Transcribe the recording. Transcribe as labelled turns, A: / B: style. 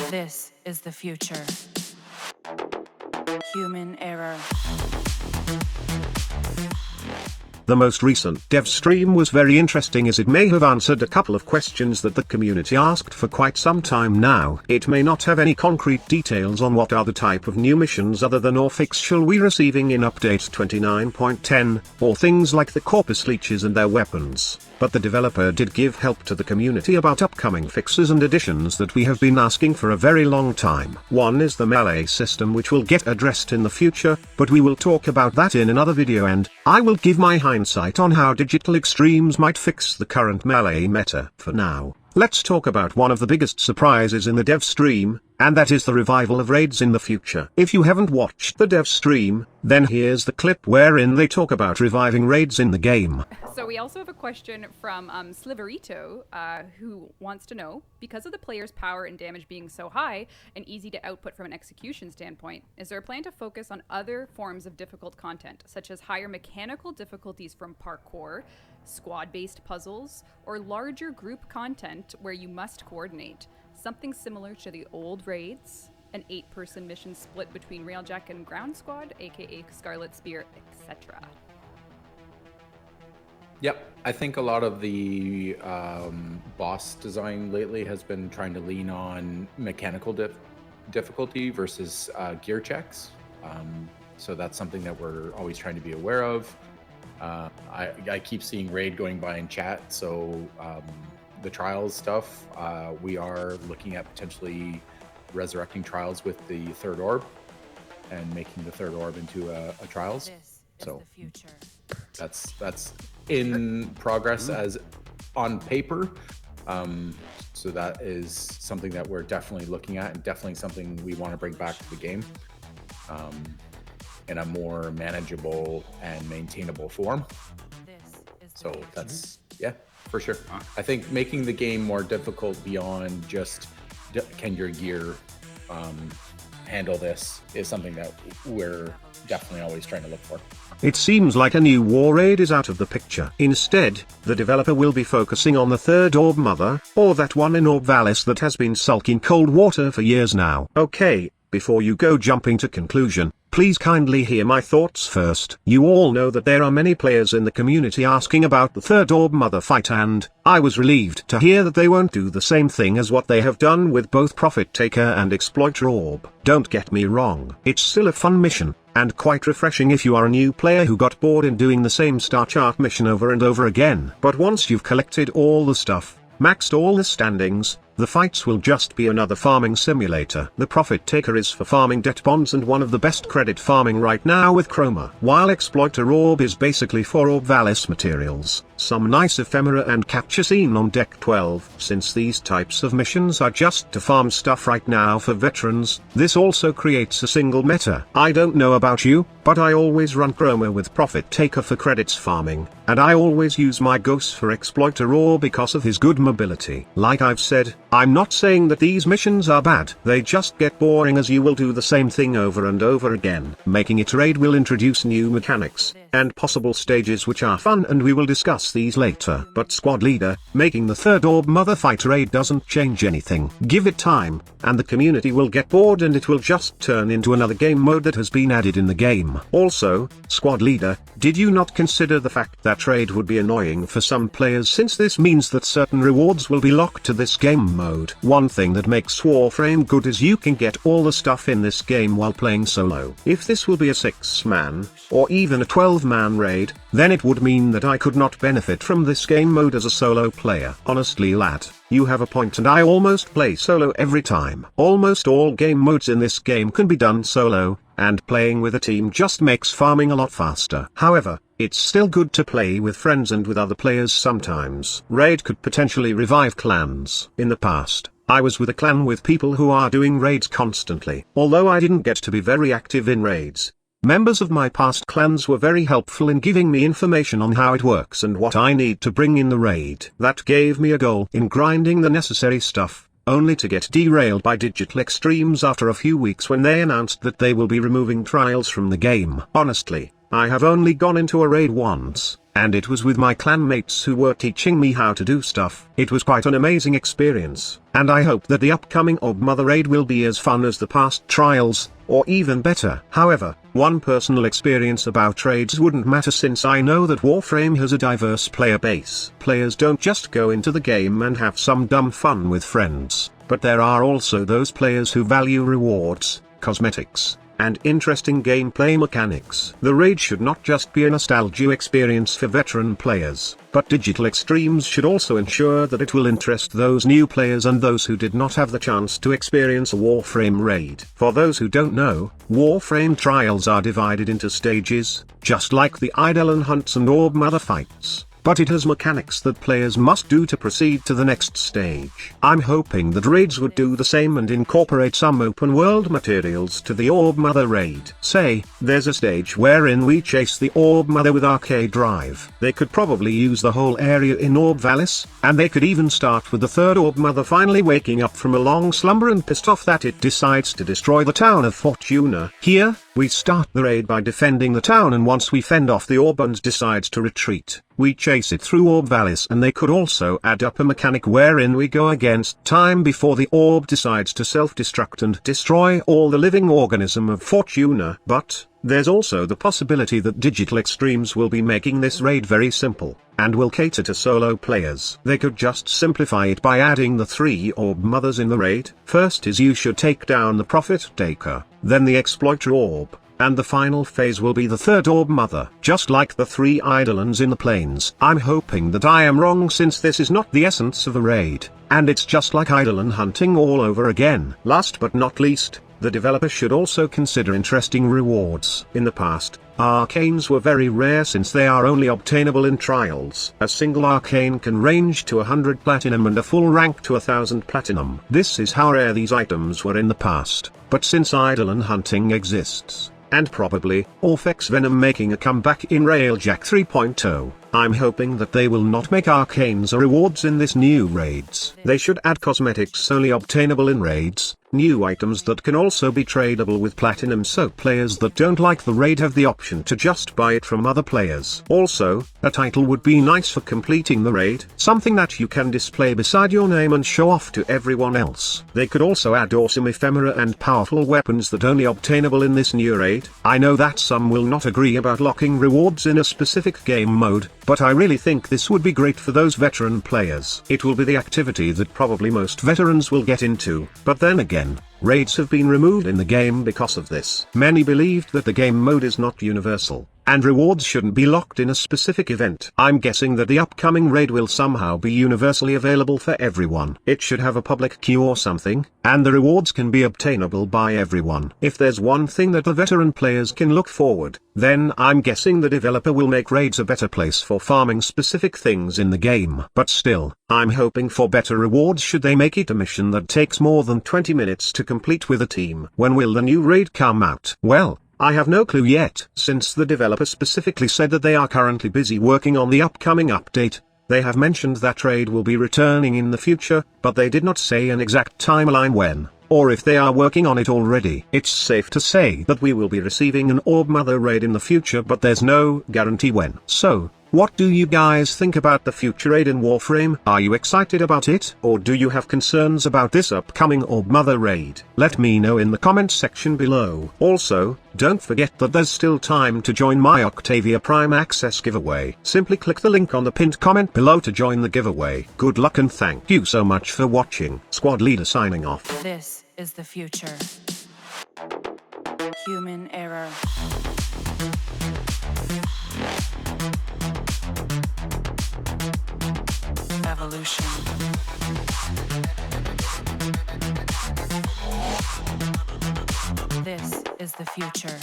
A: This is the future. Human error.
B: The most recent dev stream was very interesting as it may have answered a couple of questions that the community asked for quite some time now. It may not have any concrete details on what are the type of new missions other than or fix shall we receiving in update 29.10, or things like the corpus leeches and their weapons. But the developer did give help to the community about upcoming fixes and additions that we have been asking for a very long time. One is the melee system, which will get addressed in the future, but we will talk about that in another video, and I will give my hindsight on how Digital Extremes might fix the current melee meta. For now, let's talk about one of the biggest surprises in the dev stream, and that is the revival of raids in the future. If you haven't watched the dev stream, then here's the clip wherein they talk about reviving raids in the game.
C: So we also have a question from Sliverito, who wants to know, because of the player's power and damage being so high and easy to output from an execution standpoint, is there a plan to focus on other forms of difficult content, such as higher mechanical difficulties from parkour, squad-based puzzles, or larger group content where you must coordinate? Something similar to the old raids, an 8-person mission split between Railjack and Ground Squad, aka Scarlet Spear, etc.
D: Yep, I think a lot of the boss design lately has been trying to lean on mechanical difficulty versus gear checks. So that's something that we're always trying to be aware of. I keep seeing raid going by in chat, so the trials stuff, we are looking at potentially resurrecting trials with the third orb and making the third orb into a trials. So that's in progress as on paper. So that is something that we're definitely looking at, and definitely something we want to bring back to the game in a more manageable and maintainable form. So that's, yeah, for sure. I think making the game more difficult beyond just can your gear handle this is something that we're definitely always trying to look for.
B: It seems like a new war raid is out of the picture. Instead, the developer will be focusing on the third orb mother, or that one in Orb Valis that has been sulking cold water for years now. Okay, before you go jumping to conclusion, please kindly hear my thoughts first. You all know that there are many players in the community asking about the third orb mother fight, and I was relieved to hear that they won't do the same thing as what they have done with both Prophet Taker and Exploiter Orb. Don't get me wrong, it's still a fun mission, and quite refreshing if you are a new player who got bored in doing the same star chart mission over and over again. But once you've collected all the stuff, maxed all the standings, the fights will just be another farming simulator. The Prophet Taker is for farming debt bonds and one of the best credit farming right now with Chroma, while Exploiter Orb is basically for Orb Valis materials. Some nice ephemera and capture scene on deck 12. Since these types of missions are just to farm stuff right now for veterans, this also creates a single meta. I don't know about you, but I always run Chroma with Prophet Taker for credits farming, and I always use my Ghost for Exploiter Orb because of his good mobility. Like I've said, I'm not saying that these missions are bad, they just get boring as you will do the same thing over and over again. Making it raid will introduce new mechanics and possible stages which are fun, and we will discuss these later. But squad leader, making the third orb mother fight raid doesn't change anything. Give it time, and the community will get bored and it will just turn into another game mode that has been added in the game. Also, squad leader, did you not consider the fact that raid would be annoying for some players, since this means that certain rewards will be locked to this game mode? One thing that makes Warframe good is you can get all the stuff in this game while playing solo. If this will be a 6-man, or even a 12-man raid, then it would mean that I could not benefit from this game mode as a solo player. Honestly lad, you have a point, and I almost play solo every time. Almost all game modes in this game can be done solo, and playing with a team just makes farming a lot faster. However, it's still good to play with friends and with other players sometimes. Raid could potentially revive clans. In the past, I was with a clan with people who are doing raids constantly. Although I didn't get to be very active in raids, members of my past clans were very helpful in giving me information on how it works and what I need to bring in the raid. That gave me a goal in grinding the necessary stuff, only to get derailed by Digital Extremes after a few weeks when they announced that they will be removing trials from the game. Honestly, I have only gone into a raid once, and it was with my clanmates who were teaching me how to do stuff. It was quite an amazing experience, and I hope that the upcoming Orb Mother raid will be as fun as the past trials, or even better. However, one personal experience about raids wouldn't matter since I know that Warframe has a diverse player base. Players don't just go into the game and have some dumb fun with friends, but there are also those players who value rewards, cosmetics, and interesting gameplay mechanics. The raid should not just be a nostalgia experience for veteran players, but Digital Extremes should also ensure that it will interest those new players and those who did not have the chance to experience a Warframe raid. For those who don't know, Warframe trials are divided into stages, just like the Eidolon hunts and Orb Mother fights, but it has mechanics that players must do to proceed to the next stage. I'm hoping that raids would do the same and incorporate some open world materials to the Orb Mother raid. Say, there's a stage wherein we chase the Orb Mother with arcade drive. They could probably use the whole area in Orb Vallis, and they could even start with the third Orb Mother finally waking up from a long slumber and pissed off that it decides to destroy the town of Fortuna. Here, we start the raid by defending the town, and once we fend off the orb and decides to retreat, we chase it through Orb Vallis. And they could also add up a mechanic wherein we go against time before the orb decides to self-destruct and destroy all the living organism of Fortuna. But there's also the possibility that Digital Extremes will be making this raid very simple, and will cater to solo players. They could just simplify it by adding the 3 Orb Mothers in the raid. First is you should take down the Prophet Taker, then the Exploiter Orb, and the final phase will be the third Orb Mother. Just like the 3 Eidolons in the plains. I'm hoping that I am wrong since this is not the essence of a raid, and it's just like Eidolon hunting all over again. Last but not least, the developer should also consider interesting rewards. In the past, arcanes were very rare since they are only obtainable in trials. A single arcane can range to 100 platinum and a full rank to 1000 platinum. This is how rare these items were in the past, but since Eidolon hunting exists, and probably Orphex Venom making a comeback in Railjack 3.0, I'm hoping that they will not make arcanes or rewards in this new raids. They should add cosmetics only obtainable in raids, new items that can also be tradable with platinum so players that don't like the raid have the option to just buy it from other players. Also, a title would be nice for completing the raid, something that you can display beside your name and show off to everyone else. They could also add awesome ephemera and powerful weapons that only obtainable in this new raid. I know that some will not agree about locking rewards in a specific game mode, but I really think this would be great for those veteran players. It will be the activity that probably most veterans will get into, but then again, raids have been removed in the game because of this. Many believed that the game mode is not universal, and rewards shouldn't be locked in a specific event. I'm guessing that the upcoming raid will somehow be universally available for everyone. It should have a public queue or something, and the rewards can be obtainable by everyone. If there's one thing that the veteran players can look forward, then I'm guessing the developer will make raids a better place for farming specific things in the game. But still, I'm hoping for better rewards should they make it a mission that takes more than 20 minutes to complete with a team. When will the new raid come out? Well, I have no clue yet, since the developer specifically said that they are currently busy working on the upcoming update. They have mentioned that raid will be returning in the future, but they did not say an exact timeline when, or if they are working on it already. It's safe to say that we will be receiving an Orb Mother raid in the future, but there's no guarantee when. So, what do you guys think about the future raid in Warframe? Are you excited about it, or do you have concerns about this upcoming Orb Mother raid? Let me know in the comment section below. Also, don't forget that there's still time to join my Octavia Prime Access giveaway. Simply click the link on the pinned comment below to join the giveaway. Good luck and thank you so much for watching. Squad Leader signing off.
A: This is the future. Human error. Evolution. This is the future.